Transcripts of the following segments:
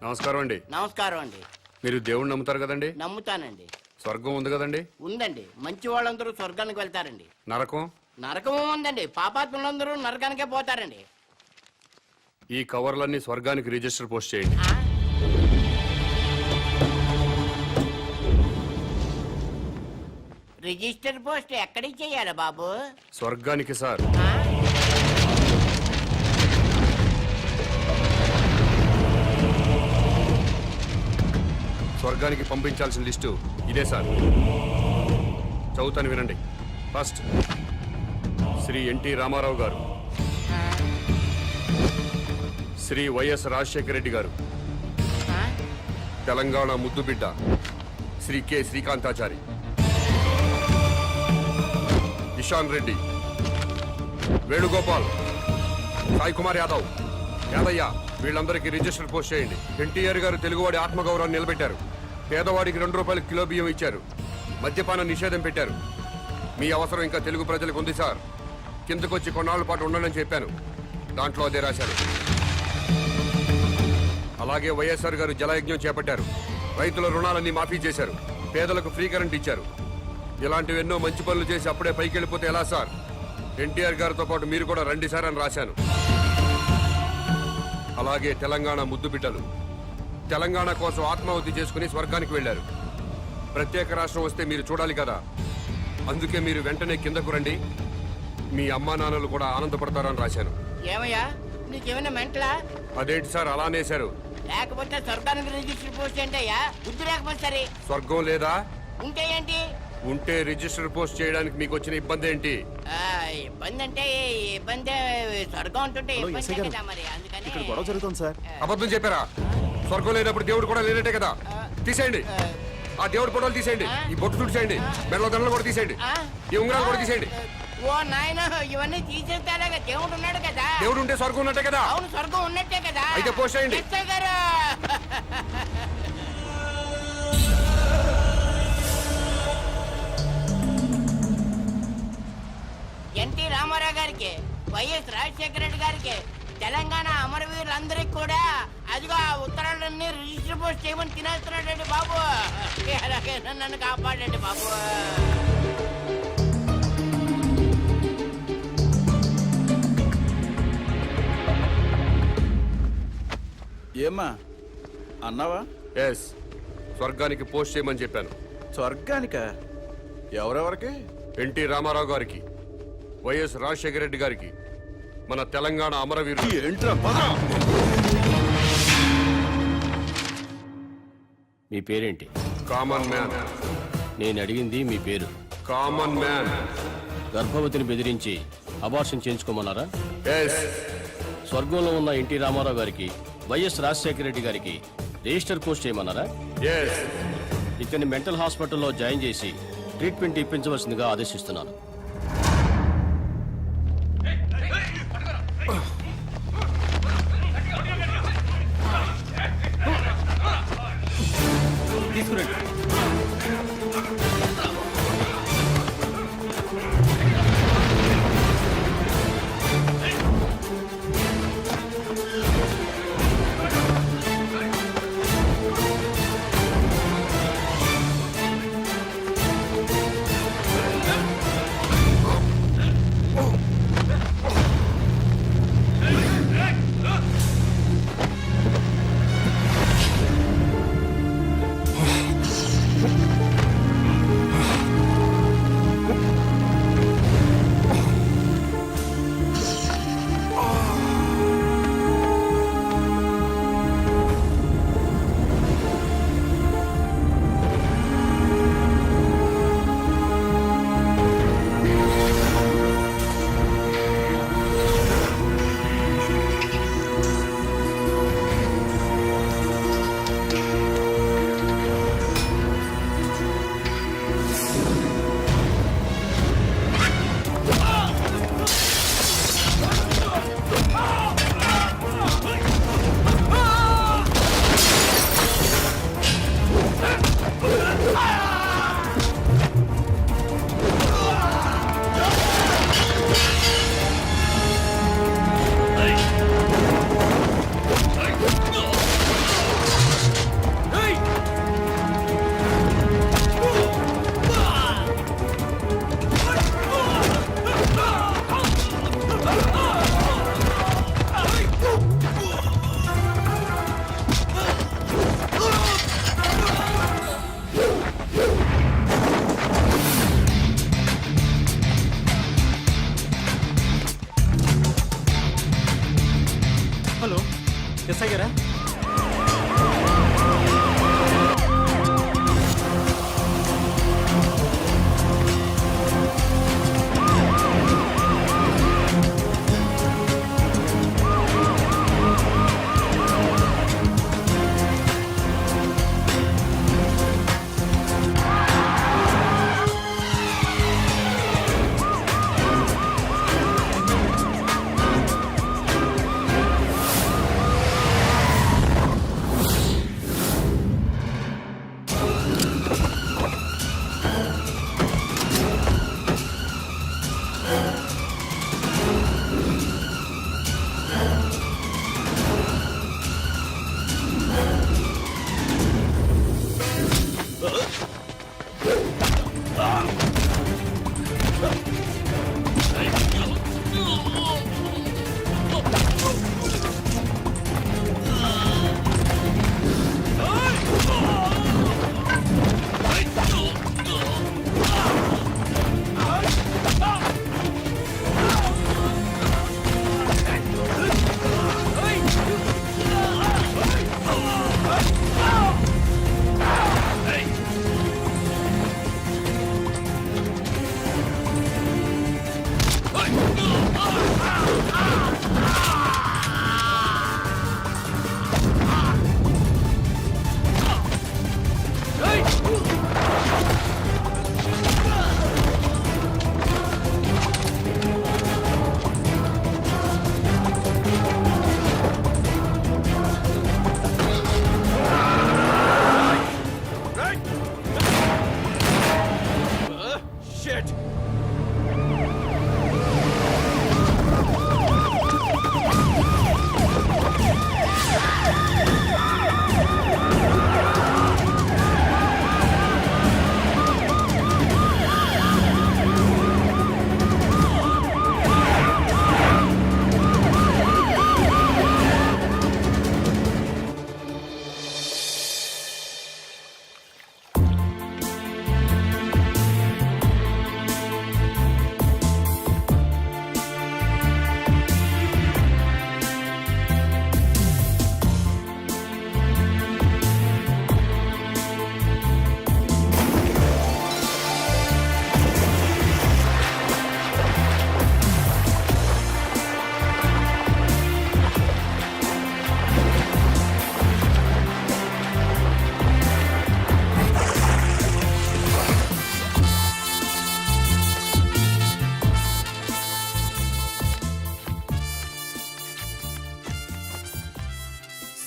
నమస్కారం అండి. నమస్కారం అండి. మీరు దేవుణ్ణి నమ్ముతారు కదండి? నమ్ముతానండి. స్వర్గం ఉంది కదండి? ఉందండి. మంచి వాళ్ళందరూ స్వర్గానికి వెళ్తారండి. నరకం? నరకము ఉందండి. పాపాత్ములందరూ నరకానికే పోతారండి. ఈ కవర్లన్నీ స్వర్గానికి రిజిస్టర్ పోస్ట్ చేయండి. రిజిస్టర్ పోస్ట్ ఎక్కడికి చెయ్యాలి బాబు? స్వర్గానికి సార్. స్వర్గానికి పంపించాల్సిన లిస్టు ఇదే సార్. చదువుతాను వినండి. ఫస్ట్ శ్రీ ఎన్టీ రామారావు గారు, శ్రీ వైఎస్ రాజశేఖర రెడ్డి గారు, తెలంగాణ ముద్దుబిడ్డ శ్రీ కె శ్రీకాంతాచారి, ఇషాన్ రెడ్డి, వేణుగోపాల్, సాయి కుమార్ యాదవ్, యాదయ్య, వీళ్ళందరికీ రిజిస్టర్ పోస్ట్ చేయండి. ఎన్టీఆర్ గారు తెలుగువాడి ఆత్మగౌరవాన్ని నిలబెట్టారు. పేదవాడికి 2 రూపాయలు కిలో బియ్యం ఇచ్చారు. మద్యపాన నిషేధం పెట్టారు. మీ అవసరం ఇంకా తెలుగు ప్రజలకు ఉంది సార్. కిందకొచ్చి కొన్నాళ్ళ పాటు ఉండనని చెప్పాను. దాంట్లో అదే రాశాను. అలాగే వైఎస్ఆర్ గారు జలయజ్ఞం చేపట్టారు. రైతుల రుణాలన్నీ మాఫీ చేశారు. పేదలకు ఫ్రీ కరెంట్ ఇచ్చారు. ఇలాంటివి ఎన్నో మంచి పనులు చేసి అప్పుడే పైకి వెళ్ళిపోతే ఎలా సార్? ఎన్టీఆర్ గారితో పాటు మీరు కూడా రండి సార్ అని రాశాను. అలాగే తెలంగాణ ముద్దు బిడ్డలు తెలంగాణ కోసం ఆత్మాహుతి చేసుకుని స్వర్గానికి వెళ్లారు. ప్రత్యేక రాష్ట్రం వస్తే మీరు చూడాలి కదా, అందుకే మీరు వెంటనే కిందకు రండి. మీ అమ్మా నాన్నలు కూడా ఆనందపడతారని రాశాను. ఏమయ్యా, నీకేమైనా మెంటలా? అదేంటి సార్ అలా అనేశారు? లేకపోతే స్వర్గానికి రిజిస్టర్ పోస్ట్ ఏంటయ్యా? బుద్ధి లేకపోతే సరే. స్వర్గం లేదా? ఉంటే ఏంటి? ఉంటే రిజిస్టర్ పోస్ట్ చేయడానికి మీకు వచ్చిన ఇబ్బంది ఏంటి? ఇబ్బంది అంటే ఇబ్బంది, స్వర్గం ఉంటుంటే ఇబ్బంది కదా మరి. అందుకని ఇక్కడ గొడవ జరుగుతుంది సార్. అబద్ధం చెప్పారా? స్వర్గం లేనప్పుడు దేవుడు కూడా లేనట్టే కదా. తీసేయండి ఆ దేవుడు ఫోటోలు, తీసేయండి. ఈ బొట్టు తుడిచేయండి. మెడలో దండలు కూడా తీసేయండి. ఈ ఉంగరాలు కూడా తీసేయండి. ఓ నాయన, ఇవన్నీ తీసేస్తారా? దేవుడు ఉన్నాడు కదా. దేవుడు ఉంటే స్వర్గం ఉన్నట్టే కదా. అవును, స్వర్గం ఉన్నట్టే కదా. అయితే పోస్ట్ చేయండి. ఎన్టీ రామారావు గారికి, వైఎస్ రాజశేఖర రెడ్డి గారికి, తెలంగాణ అమరవీరులందరికీ కూడా అదిగో ఆ ఉత్తరాలన్నీ రిజిస్టర్ పోస్ట్ చేయమని తినేస్తున్నాడండి బాబు. అలాగే నన్ను కాపాడండి బాబు. ఏమ్మా అన్నావా? ఎస్, స్వర్గానికి పోస్ట్ చేయమని చెప్పాను. స్వర్గానిక? ఎవరెవరికి? ఎన్టీ రామారావు గారికి, వైఎస్ రాజశేఖర రెడ్డి గారికి, మన తెలంగాణ అమరవీరులు. ఏంట్రా? మీ పేరేంటి? Common man. నేను అడిగింది మీ పేరు. Common man. గర్భవతిని బెదిరించి అబార్షన్ చేయించుకోమన్నారా? ఎస్. స్వర్గంలో ఉన్న ఎన్టీ రామారావు గారికి, వైఎస్ రాజశేఖర రెడ్డి గారికి రిజిస్టర్ పోస్ట్ చేయమన్నారా? ఎస్. ఇతన్ని మెంటల్ హాస్పిటల్లో జాయిన్ చేసి ట్రీట్మెంట్ ఇప్పించవలసిందిగా ఆదేశిస్తున్నాను. తీసుకురండి. ఎస్ఐ గారా?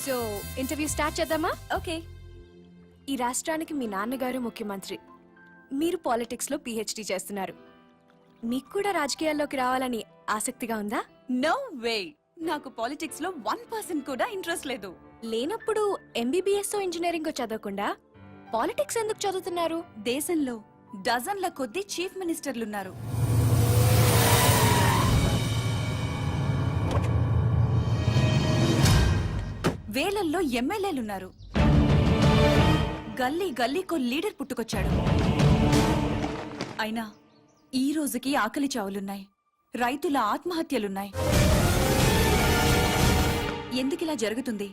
సో ఇంటర్వ్యూ స్టార్ట్ చేద్దామా? ఓకే. ఈ రాష్ట్రానికి మీ నాన్నగారు ముఖ్యమంత్రి, మీరు పాలిటిక్స్ లో పిహెచ్డి చేస్తున్నారు. మీకు కూడా రాజకీయాల్లోకి రావాలని ఆసక్తిగా ఉందా? నో వే, నాకు పాలిటిక్స్ లో 1% కూడా ఇంట్రెస్ట్ లేదు. లేనప్పుడు ఎంబీబీఎస్ ఇంజనీరింగ్ చదవకుండా పాలిటిక్స్ ఎందుకు చదువుతున్నారు? దేశంలో డజన్ల కొద్దీ చీఫ్ మినిస్టర్లున్నారు. వేలల్లో ఎమ్మెల్యేలున్నారు. గల్లీ గల్లీకో లీడర్ పుట్టుకొచ్చాడు. అయినా ఈ రోజుకి ఆకలి చావులున్నాయి, రైతుల ఆత్మహత్యలున్నాయి. ఎందుకిలా జరుగుతుంది?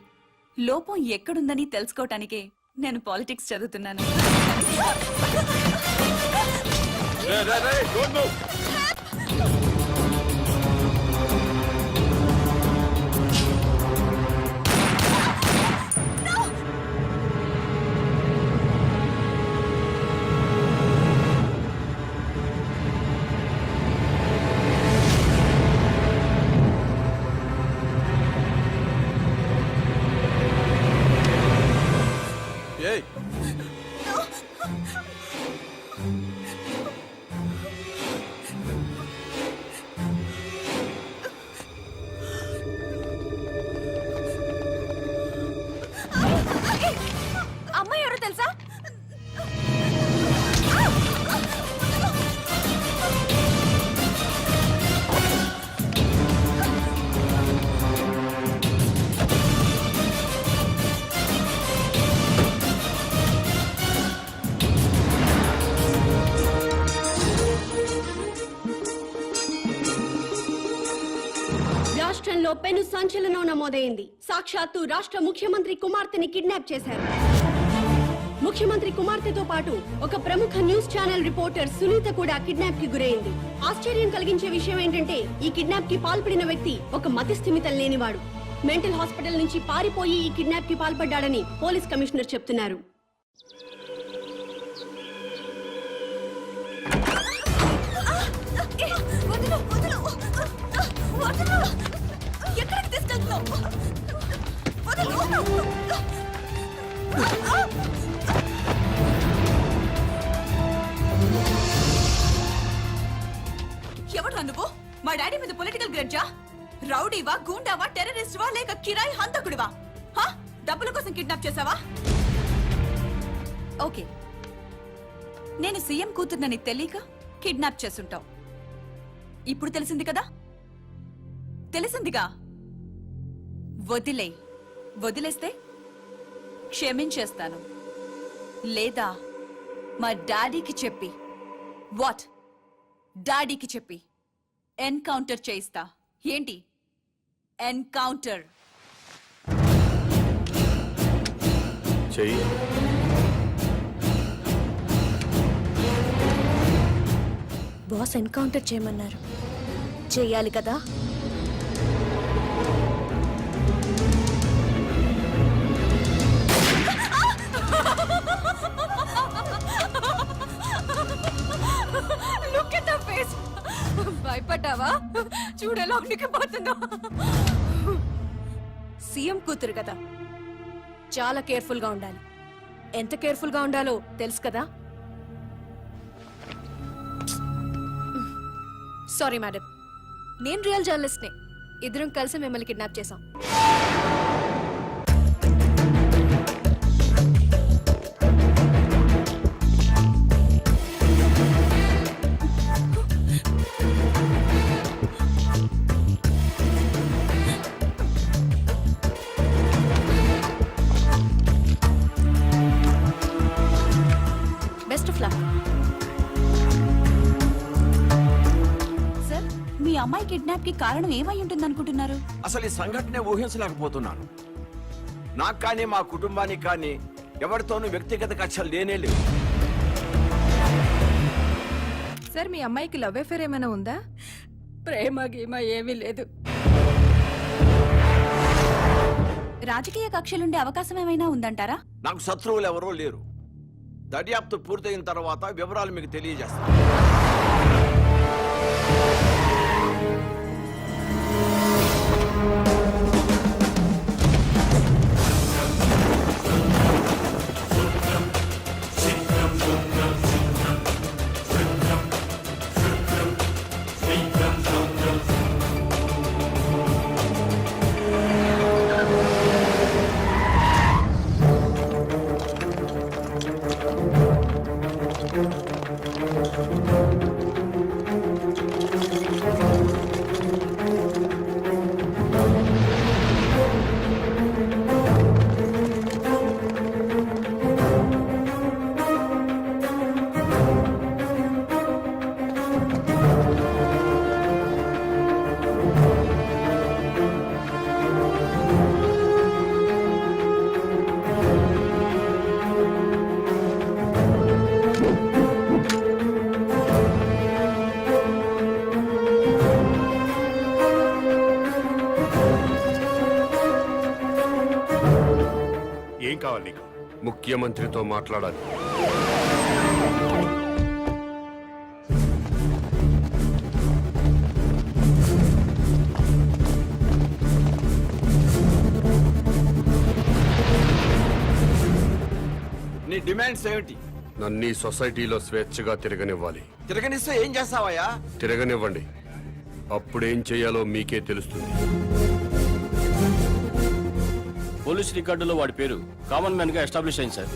లోపం ఎక్కడుందని తెలుసుకోవటానికే నేను పాలిటిక్స్ చదువుతున్నాను. రాష్ట్రంలో పెను సంచలనం నమోదైంది. సాక్షాత్తు రాష్ట్ర ముఖ్యమంత్రి కుమార్తెని కిడ్నాప్ చేశారు. ముఖ్యమంత్రి కుమార్తెతో పాటు ఒక ప్రముఖ న్యూస్ ఛానల్ రిపోర్టర్ సునీత కూడా కిడ్నాప్ కి గురైంది. ఆశ్చర్యం కలిగించే విషయం ఏంటంటే ఈ కిడ్నాప్ కి పాల్పడిన వ్యక్తి ఒక మతిస్థిమితం లేనివాడు. మెంటల్ హాస్పిటల్ నుంచి పారిపోయి ఈ కిడ్నాప్ కి పాల్పడ్డాడని పోలీస్ కమిషనర్ చెప్తున్నారు. ఎక్కడికి తీసుకెళ్తున్నావు? ఎవడు నువ్వు? మా డాడీ మీద పొలిటికల్ గ్రడ్జా? రౌడీవా, గూండావా, టెర్రరిస్టువా లేక కిరాయి హంతకుడివా? డబ్బుల కోసం కిడ్నాప్ చేసావా? ఓకే, నేను సీఎం కూతుర్నని తెలియక కిడ్నాప్ చేసుంటావు. ఇప్పుడు తెలిసింది కదా? తెలిసిందిగా. వదిలేస్తే క్షమించేస్తాను, లేదా మా డాడీకి చెప్పి డాడీకి చెప్పి ఎన్కౌంటర్ చేయిస్తా. ఏంటి ఎన్కౌంటర్? చెయ్యి. బాస్ ఎన్కౌంటర్ చేయమన్నారు, చెయ్యాలి కదా. భయపడ్డావా? చూడేలా ఉనికిపోతుందో. సీఎం కూతురు కదా, చాలా కేర్ఫుల్ గా ఉండాలి. ఎంత కేర్ఫుల్ గా ఉండాలో తెలుసు కదా. సారీ మేడం, నేను రియల్ జర్నలిస్ట్ నే. ఇద్దరం కలిసి మిమ్మల్ని కిడ్నాప్ చేశాం. Best of luck. సార్, మీ అమ్మాయి కిడ్నాప్ కి కారణం ఏమై ఉంటుంది అనుకుంటున్నారు? అసలు ఈ సంఘటన ఊహించలేకపోతున్నాను. నాకు కానీ మా కుటుంబానికి కానీ ఎవరితోనూ వ్యక్తిగత కక్షలు లేనే లేవు. సార్, మీ అమ్మాయికి లవ్ అఫేర్ ఏమైనా ఉందా? ప్రేమ గీమ ఏమీ లేదు. రాజకీయ కక్షలుండే అవకాశం ఏమైనా ఉందంటారా? నాకు శత్రువులు ఎవరూ లేరు. దర్యాప్తు పూర్తయిన తర్వాత వివరాలు మీకు తెలియజేస్తాను. ఏం కావాలి నీకు? ముఖ్యమంత్రితో మాట్లాడాలి. నీ డిమాండ్స్ ఏమిటి? నన్ను ఈ సొసైటీలో స్వేచ్ఛగా తిరగనివ్వాలి. తిరగనిస్తే ఏం చేస్తావయ్యా? తిరగనివ్వండి, అప్పుడేం చేయాలో మీకే తెలుస్తుంది. పోలీస్ రికార్డులో వాడి పేరు కామన్ మ్యాన్ గా ఎస్టాబ్లిష్ అయింది సార్.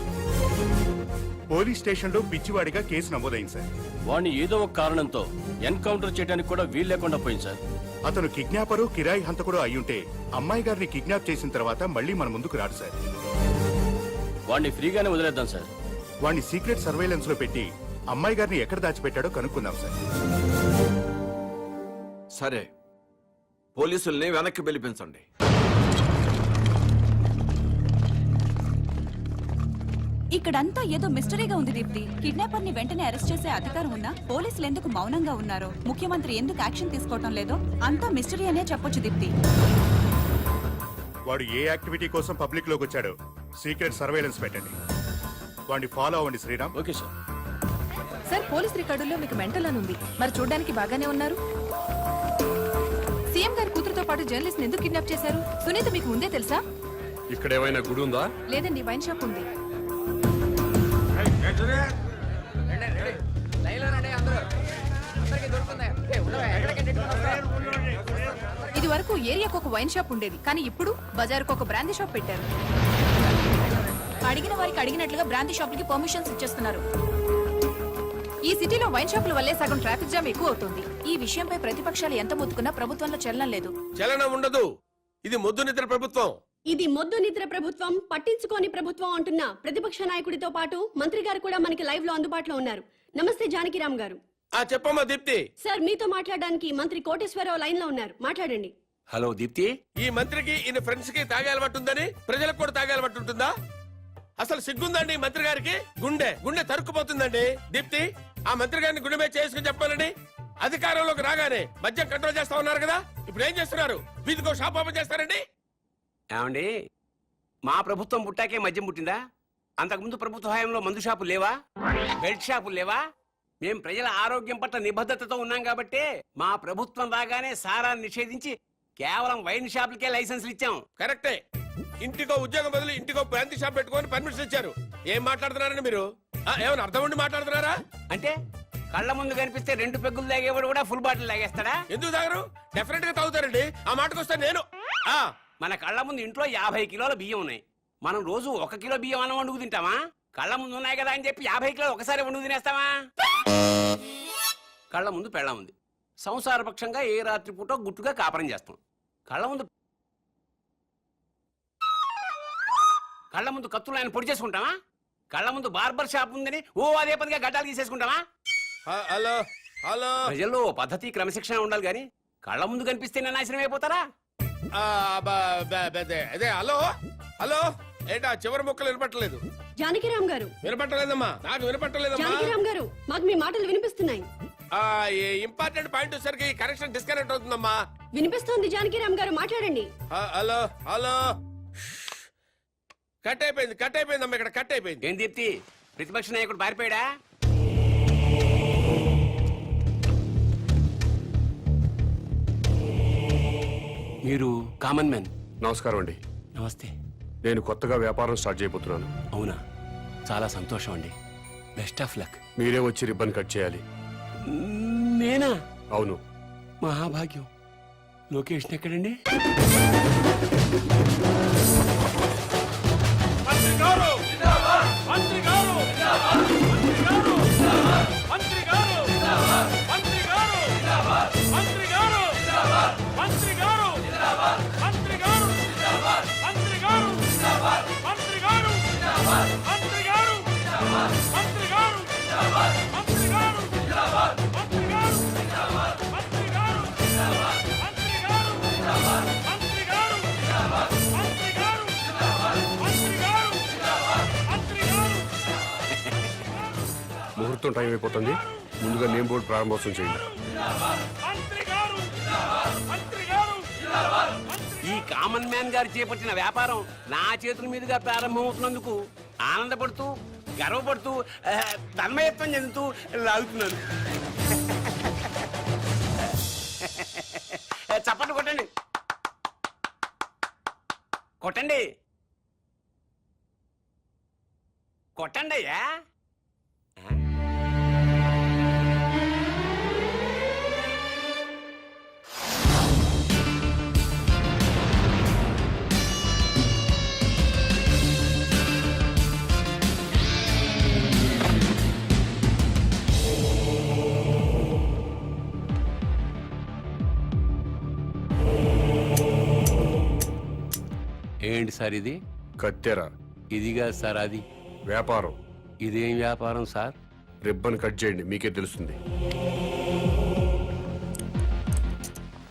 పోలీస్ స్టేషన్ లో పిచ్చివాడిగా కేసు నమోదైంది సార్. వాడిని ఏదో ఒక కారణంతో ఎన్కౌంటర్ చేయడానికి కూడా వీలు లేకుండా పోయింది సార్. అతను కిడ్నాపరు, కిరాయి హంతకుడు అయ్యుంటే అమ్మాయి గారిని కిడ్నాప్ చేసిన తర్వాత మళ్ళీ మన ముందుకు రాడు సార్. వాడిని ఫ్రీగానే వదిలేద్దాం సార్. వాడిని సీక్రెట్ సర్వేలెన్స్ లో పెట్టి అమ్మాయి గారిని ఎక్కడ దాచిపెట్టాడో కనుక్కుందాం సార్. సరే, పోలీసుల్ని వెనక్కి పిలిపించండి. ఇక్కడంతా ఏదో మిస్టరీగా ఉంది దీప్తి. కిడ్నాపర్ ని వెంటనే అరెస్ట్ చేసే అధికారం ఉన్నా పోలీసులు ఎందుకు మౌనంగా ఉన్నారో, ముఖ్యమంత్రి ఎందుకు యాక్షన్ తీసుకోవటం లేదో అంతా మిస్టరీ అనే చెప్పొచ్చు దీప్తి. వాడు ఏ యాక్టివిటీ కోసం పబ్లిక్ లోకి వచ్చాడో సీక్రెట్ సర్వేలెన్స్ పెట్టండి. వాడిని ఫాలో అవ్వండి Sriram. Okay sir. Sir police రికార్డుల్లో మీకు మెంటల్ అని ఉంది, మరి చూడడానికి బాగానే ఉన్నారు. సీఎం గారి కూతురుతో పాటు జర్నలిస్ట్ ఎందుకు కిడ్నాప్ చేశారు? సునీత మీకు ముందే తెలుసా? ఇక్కడ ఏమైనా గుడి ఉందా? లేదండి, వైన్ షాప్ ఉంది. ఇది వరకు ఏరియాకు ఒక వైన్ షాప్ ఉండేది, కానీ ఇప్పుడు బజార్కు ఒక బ్రాందీ షాప్ పెట్టారు. అడిగిన వారికి అడిగినట్లుగా బ్రాంతి షాపులకి పర్మిషన్స్ ఇచ్చేస్తున్నారు. ఈ సిటీలో వైన్ షాపుల వల్లే సగం ట్రాఫిక్ జామ్ ఎక్కువ అవుతుంది. ఈ విషయంపై ప్రతిపక్షాలు ఎంత మొత్తుకున్నా ప్రభుత్వంలో చలనం లేదు. చలనం ఉండదు. ఇది మొద్దు నిద్ర ప్రభుత్వం. ఇది మొద్దు నిద్ర ప్రభుత్వం, పట్టించుకోని ప్రభుత్వం అంటున్న ప్రతిపక్ష నాయకుడితో పాటు మంత్రి గారు కూడా మనకి లైవ్ లో అందుబాటులో ఉన్నారు. నమస్తే జానకిరామ్ గారు. చెప్పమ్మా దీప్తి. సార్ మీతో మాట్లాడడానికి మంత్రి కోటేశ్వరరావు లైన్ లో ఉన్నారు, మాట్లాడండి. హలో దీప్తి. ఈ మంత్రికి ఈయన ఫ్రెండ్స్ కి తాగే అలవాటు ఉందని ప్రజలకు కూడా తాగే అలవాటు ఉంటుందా? అసలు సిగ్గుందండి ఈ మంత్రి గారికి. గుండె తరుక్కుపోతుందండి. దీప్తి, ఆ మంత్రి గారిని గుండె మీద చేసుకుని చెప్పాలండి. అధికారంలోకి రాగానే మద్యం కంట్రోల్ చేస్తా ఉన్నారు కదా, ఇప్పుడు ఏం చేస్తున్నారు? వీధికో షాప్ ఓపెన్ చేస్తారండి. ఏమండి, మా ప్రభుత్వం పుట్టాకే మద్యం పుట్టిందా? అంతకుముందు ప్రభుత్వ హయాంలో మందు షాపులు లేవా? బెల్ట్ షాపులు లేవా? మేం ప్రజల ఆరోగ్యం పట్ల నిబద్ధతతో ఉన్నాం కాబట్టి మా ప్రభుత్వం రాగానే సారాన్ని నిషేధించి కేవలం వైన్ షాపులకే లైసెన్సులు ఇచ్చాం. కరెక్టే. ఇంటికో ఉద్యోగం బదులు ఇంటికో బ్రాంతి షాప్ పెట్టుకొని పర్మిషన్ ఇచ్చారు. ఏం మాట్లాడుతున్నారండి మీరు? ఏమైనా అర్థం ఉండి మాట్లాడుతున్నారా? అంటే కళ్ళ ముందు కనిపిస్తే 2 పెగ్గులు తాగేవాడు కూడా ఫుల్ బాటిల్ తాగేస్తాడా? ఎందుకు తాగరు? డెఫినెట్ గా తాగుతారండి. ఆ మాటకు వస్తే నేను మన కళ్ళ ముందు ఇంట్లో 50 కిలోల బియ్యం ఉన్నాయి. మనం రోజు 1 కిలో బియ్యం అన్నం వండుకు తింటామా? కళ్ళ ముందు ఉన్నాయి కదా అని చెప్పి 50 కిలోలు ఒకసారి వండుకు తినేస్తామా? కళ్ళ ముందు పెళ్ళం ఉంది. సంసారపక్షంగా ఏ రాత్రి పూట గుట్టుగా కాపురం చేస్తాం. కళ్ళ ముందు కత్తులు ఆయన పొడి చేసుకుంటామా? కళ్ళ ముందు బార్బర్ షాప్ ఉందని అదే పనిగా గడ్డాలు తీసేసుకుంటామా? హలో హలో, ప్రజల్లో పద్ధతి క్రమశిక్షణ ఉండాలి గాని కళ్ళ ముందు కనిపిస్తే నాశనం అయిపోతారా? అదే హలో హలో, ఏంటా చివరి మొక్కలు వినపట్టలేదు? జానకిరామ్ గారు. వినపట్టలేదమ్మా, నాకు వినపట్టలేదమ్మా. జానకిరామ్ గారు, మాకు మీ మాటలు వినిపిస్తున్నాయి. ఇంపార్టెంట్ పాయింట్ వచ్చేసరికి కనెక్షన్ డిస్కనెక్ట్ అవుతుందమ్మా. వినిపిస్తోంది జానకిరామ్ గారు, మాట్లాడండి. హలో హలో, కట్ అయిపోయిందమ్మా, ఇక్కడ కట్ అయిపోయింది. ఏం దీప్తి, ప్రతిపక్ష నాయకుడు పారిపోయాడా? మీరు కామన్ మ్యాన్. నమస్కారం అండి. నమస్తే. నేను కొత్తగా వ్యాపారం స్టార్ట్ చేయబోతున్నాను. అవునా, చాలా సంతోషం అండి. Best of luck. మీరే వచ్చి రిబ్బన్ కట్ చేయాలి. నేనా? అవును. మహాభాగ్యం. లొకేషన్ ఎక్కడండి? ముహూర్తం టైం అయిపోతుంది. ముందుగా నేమ్ బోర్డు ప్రారంభోత్సవం చేయండి. ఈ కామన్ మ్యాన్ గారు చేపట్టిన వ్యాపారం నా చేతుల మీదుగా ప్రారంభమవుతున్నందుకు ఆనందపడుతూ గర్వపడుతూ తన్మయత్వం చెందుతూ లాగుతున్నాను. చప్పట్లు కొట్టండి, కొట్టండి, కొట్టండి అయ్యా. ఏంటి సార్ ఇది? కత్తెర. ఇదిగా సార్ అది వ్యాపారం. ఇదేం వ్యాపారం సార్? రిబ్బన్ కట్ చేయండి, మీకే తెలుస్తుంది.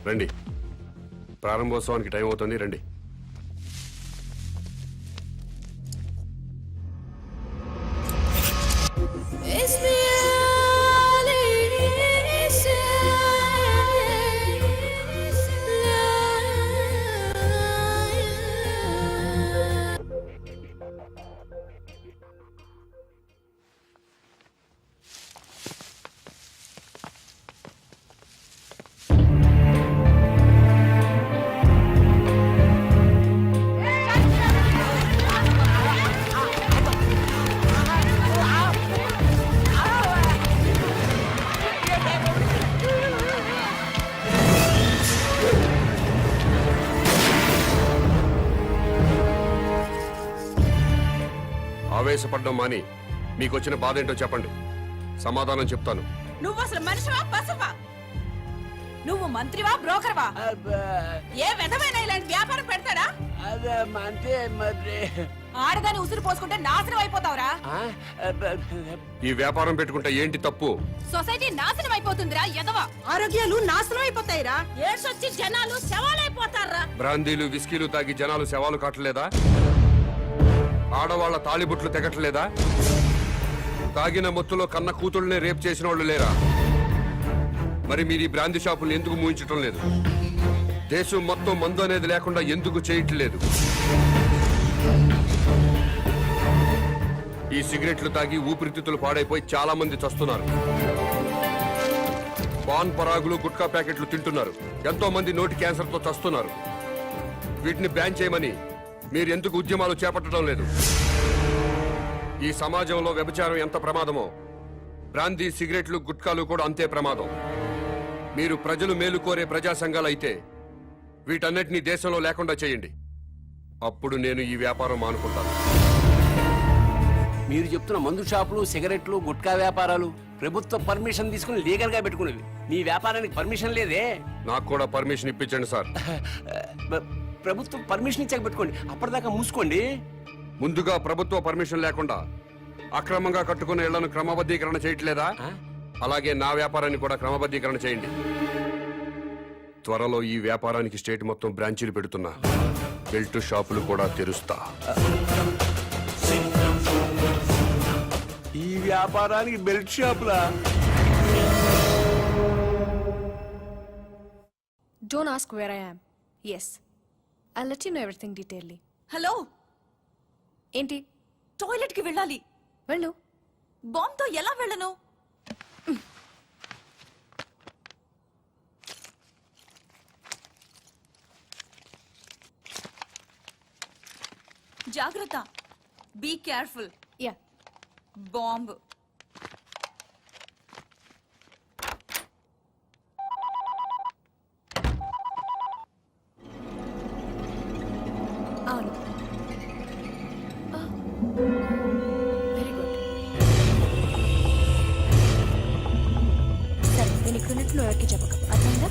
రండి. ప్రారంభోత్సవానికి టైం అవుతుంది, రండి. ఆవేశపడ్డం మాని మీకు వచ్చిన బాధ ఏంటో చెప్పండి, సమాధానం చెప్తాను. నువ్వు అసలు మనిషివా పశువా? నువ్వు మంత్రివా బ్రోకర్వా? ఏ విధమైన ఇలాంటి వ్యాపారం పెడతాడా? అంతే మరి. ఆడదాన్ని ఉసురు పోసుకుంటే నాశనం అయిపోతావురా. ఈ వ్యాపారం పెట్టుకుంటే ఏంటి తప్పు? సొసైటీ నాశనం అయిపోతుందిరా ఎదవా. ఆరోగ్యాలు నాశనం అయిపోతాయిరా. ఏడ్సొచ్చి జనాలు శవాలైపోతారా. బ్రాందీలు విస్కీలు తాగి జనాలు శవాలు కాటలేదా? ఆడవాళ్ల తాళిబుట్లు తెగట్లేదా? తాగిన మొత్తులో కన్న కూతుళ్ళనే రేప్ చేసిన వాళ్ళు లేరా? మరి మీరు ఈ బ్రాందీ షాపులు ఎందుకు మూయించటం లేదు? దేశం మొత్తం మందు అనేది లేకుండా ఎందుకు చేయట్లేదు? ఈ సిగరెట్లు తాగి ఊపిరితిత్తులు పాడైపోయి చాలా మంది చస్తున్నారు. పాన్ పరాగులు గుట్కా ప్యాకెట్లు తింటున్నారు. ఎంతో మంది నోటి క్యాన్సర్తో చస్తున్నారు. వీటిని బ్యాన్ చేయమని మీరు ఎందుకు ఉద్యమాలు చేపట్టడం లేదు? ఈ సమాజంలో వ్యభిచారం ఎంత ప్రమాదమో బ్రాందీ సిగరెట్లు గుట్కాలు కూడా అంతే ప్రమాదం. మీరు ప్రజలు మేలు కోరే ప్రజా సంఘాలు అయితే వీటన్నిటినీ దేశంలో లేకుండా చేయండి. అప్పుడు నేను ఈ వ్యాపారం మానుకుంటాను. మీరు చెప్తున్న మందు షాపులు, సిగరెట్లు, గుట్కా వ్యాపారాలు ప్రభుత్వ పర్మిషన్ తీసుకుని లీగల్ గా పెట్టుకునేవి. మీ వ్యాపారానికి పర్మిషన్ లేదే. నాకు కూడా పర్మిషన్ ఇప్పించండి సార్. ప్రభుత్వం పర్మిషన్ ఇచ్చాక పెట్టుకోండి, అప్పటిదాకా మూసుకోండి. ముందుగా ప్రభుత్వ పర్మిషన్ లేకుండా అక్రమంగా కట్టుకున్న ఇళ్లను క్రమబద్ధీకరణ చేయట్లేదా? అలాగే నా వ్యాపారాన్ని కూడా క్రమబద్ధీకరణ చేయండి. త్వరలో ఈ వ్యాపారానికి స్టేట్ మొత్తం బ్రాంచీలు పెడుతున్నా. బెల్ట్ షాపులు కూడా తెరుస్తా. ఈ వ్యాపారానికి belt షాపులా? Don't ask where I am. Yes, I'll let you know everything detailedly. Hello, ఏంటి? టాయిలెట్ కి వెళ్ళాలి. వెళ్ళు. బాంబ్ తో ఎలా వెళ్ళను? జాగ్రత్త. Be careful. యా. బాంబ్. అవును. Very good. సరే, నేను ఇక్కడ ఉన్నట్టు నువ్వు ఎవరికి చెప్పక, అర్థమైందా?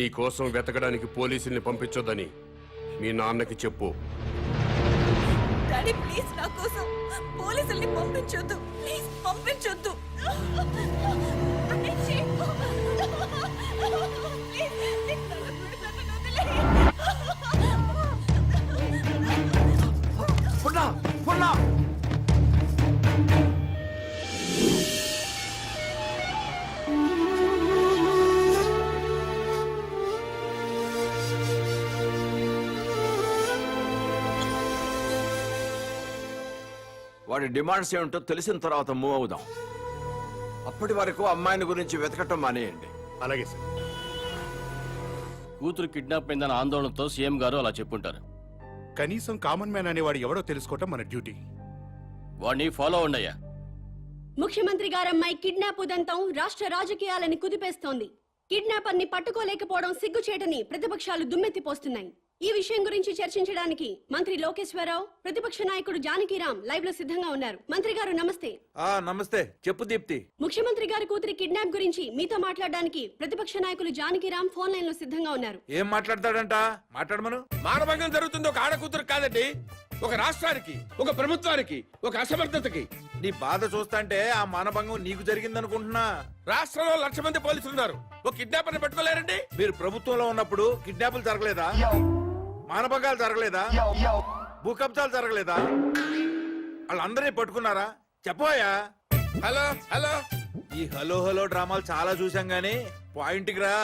నీ కోసం వెతకడానికి పోలీసుల్ని పంపించొద్దని మీ నాన్నకి చెప్పు. డాడీ ప్లీజ్ నా కోసం పోలీసుల్ని పంపించొద్దు, ప్లీజ్ పంపించొద్దు. వాడి డిమాండ్స్ ఏమిటో తెలిసిన తర్వాత మూవ్ అవుదాం. అప్పటి వరకు అమ్మాయిని గురించి వెతకటం మానేయండి. అలాగే సార్. కూతురు కిడ్నాప్ అయిందన్న ఆందోళనతో సీఎం గారు అలా చెప్పుంటారు. కనీసం కామన్ మ్యాన్ అనేవాడు ఎవడో తెలుసుకోవటం మన డ్యూటీ. వాడిని ఫాలో అవ్వండియ్యా. ముఖ్యమంత్రి గారమ్మాయి కిడ్నాప్ ఉదంతం రాష్ట్ర రాజకీయాలని కుదిపేస్తోంది. కిడ్నాపర్ ని పట్టుకోలేకపోవడం సిగ్గుచేటని ప్రతిపక్షాలు దుమ్మెత్తిపోస్తున్నాయి. ఈ విషయం గురించి చర్చించడానికి మంత్రి లోకేశ్వరరావు, ప్రతిపక్ష నాయకుడు జానకిరాం లైవ్ లో సిద్ధంగా ఉన్నారు. మంత్రి గారు నమస్తే. నమస్తే. చెప్పు దీప్తి. ముఖ్యమంత్రి గారి కూతురి కిడ్నాప్ గురించి మీతో మాట్లాడడానికి ప్రతిపక్ష నాయకులు జానకిరాం ఫోన్ లైన్ లో సిద్ధంగా ఉన్నారు. ఏం మాట్లాడతాడంట? మాట్లాడమను. మానభంగం జరుగుతుంది ఒక ఆడకూతురు కాదండి, ఒక రాష్ట్రానికి, ఒక ప్రభుత్వానికి, ఒక అసమర్థతకి. నీ బాధ చూస్తాంటే ఆ మానభంగం నీకు జరిగిందనుకుంటున్నా. రాష్ట్రంలో 1,00,000 మంది పోలీసులు ఉన్నారు, ఒక కిడ్నాపర్ని పట్టుకోలేరండి. మీరు ప్రభుత్వంలో ఉన్నప్పుడు కిడ్నాపులు జరగలేదా? మానభంగాలు జరగలేదా? భూకబ్జాలు జరగలేదా? వాళ్ళందరినీ పట్టుకున్నారా? చెప్పోయా. Hello hello. ఈ హలో హలో డ్రామాలు చాలా చూసాం గానీ పాయింట్కి రా.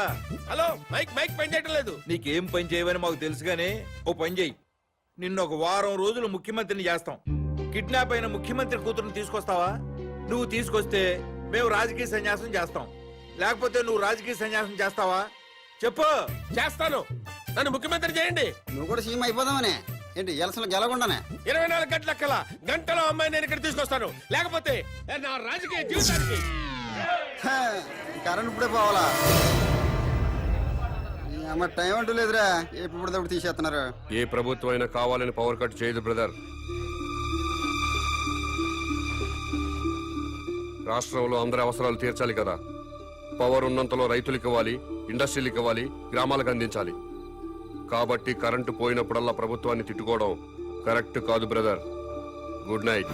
హలో, మైక్ మైక్ పని చేయటం లేదు. నీకేం పని చేయవని మాకు తెలుసు గానీ ఓ పని చెయ్యి. నిన్ను ఒక వారం రోజులు ముఖ్యమంత్రిని చేస్తాం. కిడ్నాప్ అయిన ముఖ్యమంత్రి కూతురుని తీసుకొస్తావా? నువ్వు తీసుకొస్తే మేము రాజకీయ సన్యాసం చేస్తాం, లేకపోతే నువ్వు రాజకీయ సన్యాసం చేస్తావా? చెప్పు. చేస్తాను, నన్ను ముఖ్యమంత్రి చేయండి. నువ్వు కూడా సీఎం అయిపోదామనే ఏంటి? ఎలసలు గెలకుండానే 24 గంటల కల్లా గంటలో అమ్మాయి నేను ఇక్కడ తీసుకొస్తాను, లేకపోతే నా రాజకీయ జీవితానికి. కరెంట్ ఇప్పుడే పోవాలా? అమ్మ టైం అంటూ లేదురా, ఎప్పుడు తీసేస్తున్నారు. ఏ ప్రభుత్వం అయినా కావాలని పవర్ కట్ చేయదు బ్రదర్. రాష్ట్రంలో అందరి అవసరాలు తీర్చాలి కదా. పవర్ ఉన్నంతలో రైతులకు ఇవ్వాలి, ఇండస్ట్రీలకు ఇవ్వాలి, గ్రామాలకు అందించాలి. కాబట్టి కరెంటు పోయినప్పుడల్లా ప్రభుత్వాన్ని తిట్టుకోవడం కరెక్ట్ కాదు బ్రదర్. Good night.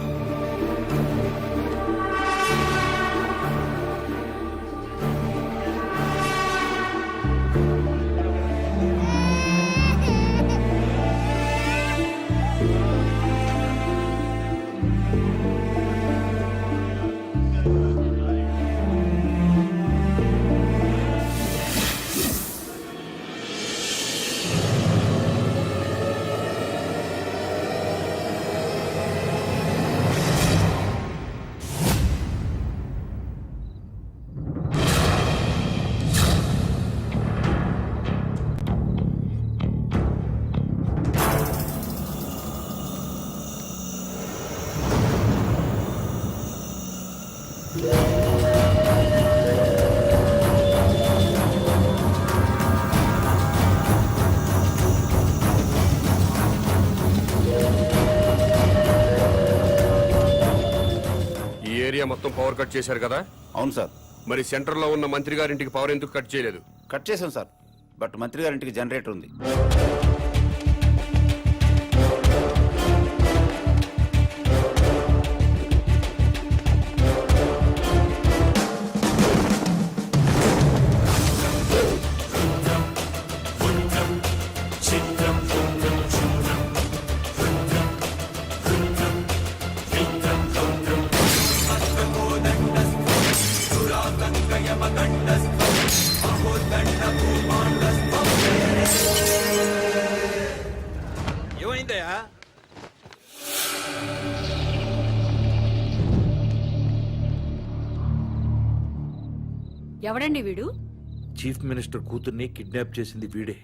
మొత్తం పవర్ కట్ చేశారు కదా? అవును సార్. మరి సెంటర్ లో ఉన్న మంత్రి గారింటికి పవర్ ఎందుకు కట్ చేయలేదు? కట్ చేసాం సార్, బట్ మంత్రి గారింటికి జనరేటర్ ఉంది. ఏమైందయ్యా? ఎవడండి వీడు? చీఫ్ మినిస్టర్ కూతుర్ని కిడ్నాప్ చేసింది వీడే.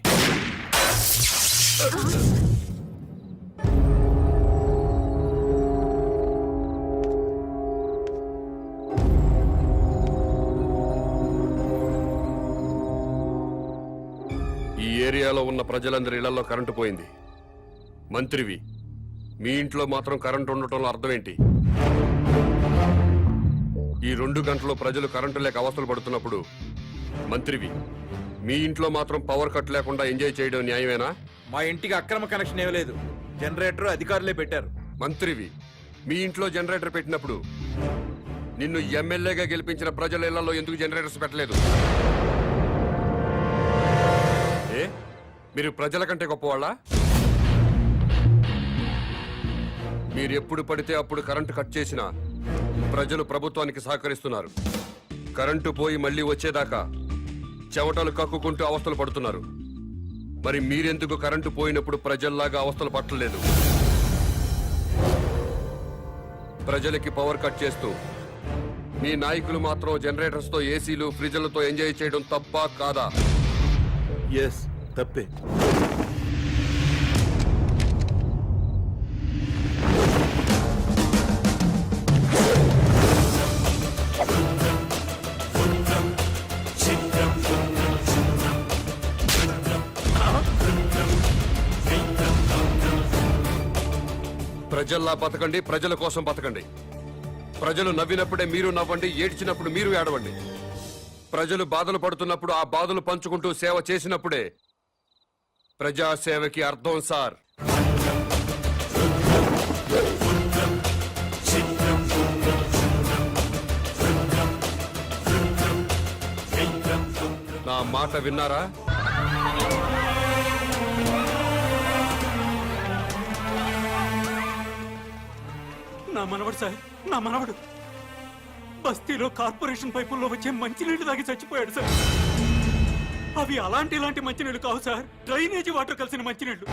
ఈ ఏరియాలో ఉన్న ప్రజలందరి ఇళ్లలో కరెంటు పోయింది. మంత్రివి, మీ ఇంట్లో మాత్రం కరెంటు ఉండటంలో అర్థం ఏంటి? ఈ 2 గంటలు ప్రజలు కరెంటు లేక అవస్థలు పడుతున్నప్పుడు మంత్రివి, మీ ఇంట్లో మాత్రం పవర్ కట్ లేకుండా ఎంజాయ్ చేయడం న్యాయమేనా? మా ఇంటికి అక్రమ కనెక్షన్ ఏమీ లేదు. జనరేటర్ అధికారులే పెట్టారు. మంత్రివి, మీ ఇంట్లో జనరేటర్ పెట్టినప్పుడు నిన్ను ఎమ్మెల్యేగా గెలిపించిన ప్రజల ఇళ్లలో ఎందుకు జనరేటర్స్ పెట్టలేదు? ఏ మీరు ప్రజల కంటే గొప్పవాళ్ళా? మీరు ఎప్పుడు పడితే అప్పుడు కరెంటు కట్ చేసినా ప్రజలు ప్రభుత్వానికి సహకరిస్తున్నారు. కరెంటు పోయి మళ్ళీ వచ్చేదాకా చెమటలు కక్కుకుంటూ అవస్థలు పడుతున్నారు. మరి మీరెందుకు కరెంటు పోయినప్పుడు ప్రజల్లాగా అవస్థలు పట్టలేదు? ప్రజలకి పవర్ కట్ చేస్తూ మీ నాయకులు మాత్రం జనరేటర్స్ తో, ఏసీలు, ఫ్రిడ్జ్లతో ఎంజాయ్ చేయడం తప్పా కాదా? ఎస్, తప్పే. ప్రజల్లా బతకండి, ప్రజల కోసం బతకండి. ప్రజలు నవ్వినప్పుడే మీరు నవ్వండి, ఏడ్చినప్పుడు మీరు ఏడవండి. ప్రజలు బాధలు పడుతున్నప్పుడు ఆ బాధలు పంచుకుంటూ సేవ చేసినప్పుడే ప్రజాసేవకి అర్థం సార్. నా మాట విన్నారా? నా మనవడు సార్, నా మనవడు బస్తీలో కార్పొరేషన్ పైపుల్లో వచ్చే మంచినీళ్లు తాగి చచ్చిపోయాడు సార్. అవి ఇలాంటి మంచినీళ్లు కావు సార్, డ్రైనేజీ వాటర్ కలిసిన మంచినీళ్లు.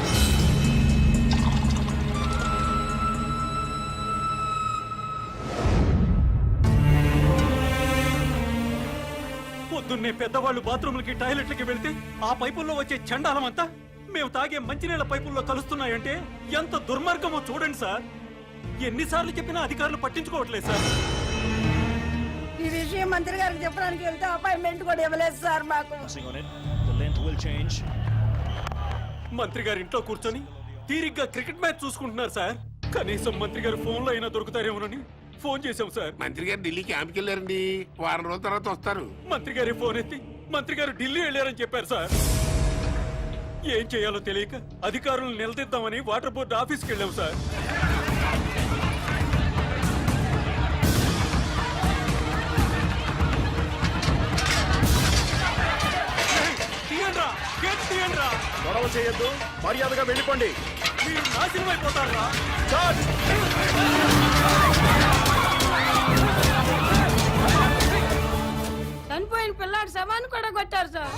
పొద్దున్నే పెద్దవాళ్ళు బాత్రూమ్లకి, టాయిలెట్లకి వెళ్తే ఆ పైపుల్లో వచ్చే చండాలం అంతా మేము తాగే మంచినీళ్ల పైపుల్లో కలుస్తున్నాయంటే ఎంత దుర్మార్గమో చూడండి సార్. ఎన్నిసార్లు చెప్పినా అధికారులు పట్టించుకోవట్లేదు సార్. ఈ విషయం మంత్రి గారికి చెప్పడానికి వెళ్తే అపాయింట్మెంట్ కూడా ఇవ్వలేదు సార్ మాకు. మంత్రి గారు ఇంట్లో కూర్చొని తీరిగ్గా క్రికెట్ మ్యాచ్ చూసుకుంటున్నారు సార్. కనీసం మంత్రి గారు ఫోన్ లో అయినా దొరుకుతారేమోనని ఫోన్ చేశాం సార్. మంత్రి గారు ఢిల్లీ క్యాంప్కి వెళ్ళారండి, వారం రోజుల తర్వాత వస్తారు. మంత్రి గారి ఫోన్ ఎత్తి మంత్రి గారు ఢిల్లీ వెళ్ళారని చెప్పారు సార్. ఏం చేయాలో తెలియక అధికారులను నిలదీద్దామని వాటర్ బోర్డు ఆఫీస్కి వెళ్ళాం సార్. గొడవ చేయొద్దు, మర్యాదగా వెళ్ళిపోండి. మీరు నాశనం అయిపోతారా? చనిపోయిన పిల్లాడు సమాన్ కూడా కొట్టారు సార్.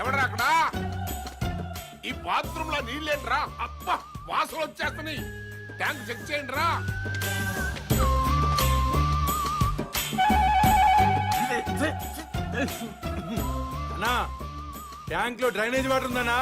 ఎవడరా అక్కడ? ఈ బాత్రూమ్ లో నీళ్ళేంట్రా? అబ్బా, వాసన వచ్చేస్తున్నాయి. ట్యాంక్ చెక్ చేయండి రా. అన్నా, ట్యాంక్ లో డ్రైనేజ్ వాటర్ ఉందన్నా?